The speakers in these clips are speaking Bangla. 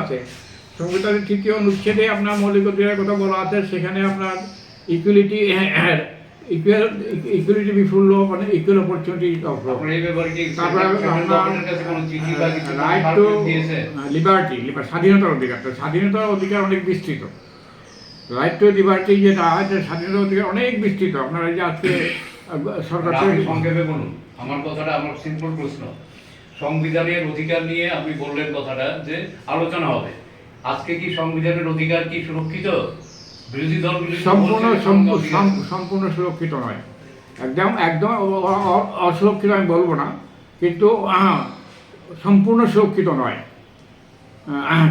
আছে সংবিধানের ৩য় অনুচ্ছেদে আপনার মৌলিক অধিকারের কথা বলা আছে, সেখানে আপনার ইকুয়ালিটি বিফুল ল, মানে ইকুয়াল অপরচুনিটি অফ ল, তারপরে রাইট টু লিবার্টি, স্বাধীনতার অধিকার। স্বাধীনতার অধিকার অনেক বিস্তৃত। রাইট টু লিবার্টি যেটা আছে, স্বাধীনতার অধিকার অনেক বিস্তৃত। আপনারা যে আজকে সরকার সংক্ষেপে বলুন আমার কথাটা, আমার সিম্পল প্রশ্ন। সংবিধানের অধিকার নিয়ে আপনি বললেন কথাটা যে আলোচনা হবে, আজকে কি সংবিধানের অধিকার কি সুরক্ষিত? বিরোধী দলগুলি সম্পূর্ণ সুরক্ষিত নয়, একদম অসুরক্ষিত আমি বলবো না, কিন্তু সম্পূর্ণ সুরক্ষিত নয়।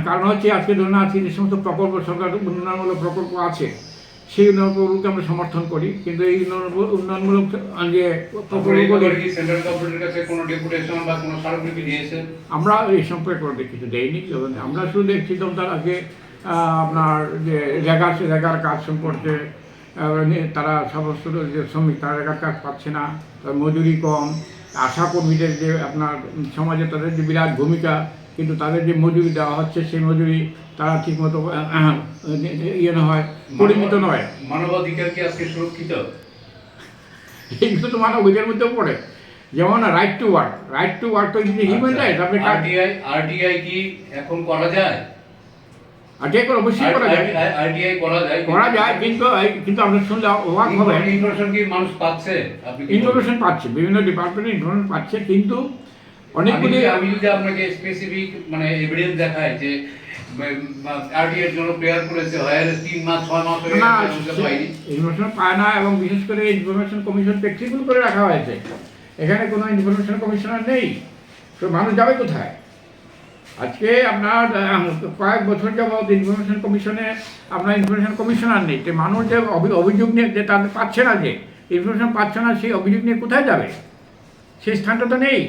কারণ হচ্ছে আজকে ধরুন আজকে যে সমস্ত প্রকল্প, সরকার উন্নয়নমূলক প্রকল্প আছে, সেই উন্নয়নগুলোকে আমরা সমর্থন করি, কিন্তু এই উন্নয়নমূলক যে আমরা এই সম্পর্কে কোনো কিছু দেইনি। আমরা শুধু দেখছি তার আগে আপনার যে রেগার কাজ সম্পর্কে তারা সমস্ত যে শ্রমিক, তারা রেগার কাজ পাচ্ছে না, মজুরি কম, আশা কর্মীদের যে আপনার সমাজে তাদের যে বিরাট ভূমিকা, কিন্তু তাদের যে মজুরি দেওয়া হচ্ছে সেই মজুরি তারা ঠিকমতো হয়, পরিমিত নয়। মানবাধিকার কি আজকে সুরক্ষিত? এইগুলো তো মানবাধিকারের মধ্যেও পড়ে, যেমন রাইট টু ওয়ার্ক তো হিউম্যান রাইট। আপনি আরটিআই কি এখন করা যায়? অবশ্যই করা যায়, কিন্তু আপনি শুনলে অবাক হবে, ইনফরমেশন কি মানুষ পাচ্ছে? ইনফরমেশন পাচ্ছে, বিভিন্ন ডিপার্টমেন্টে ইনফরমেশন পাচ্ছে, কিন্তু অনেকগুলি আমি যদি আপনাকে স্পেসিফিক মানে এভিডেন্স দেখাই যে আরটিআই এর জন্য প্রেয়ার করেছে, হয় 3 মাস 6 মাস হয়ে গেছে, ইনফরমেশন পায় না, এবং বিশেষ করে ইনফরমেশন কমিশন ফ্লেক্সিবল করে রাখা হয়েছে। এখানে কোনো ইনফরমেশন কমিশনার নেই, তো মানুষ যাবে কোথায়? আজকে আপনার কয়েক বছর যাবৎ ইনফরমেশন কমিশনে আপনার ইনফরমেশন কমিশনার নেই, তো মানুষ যে অভিযোগ নিয়ে যে তাদের পাচ্ছে না, যে ইনফরমেশন পাচ্ছে না, সেই অভিযোগ নিয়ে কোথায় যাবে? সেই স্থানটা তো নেই।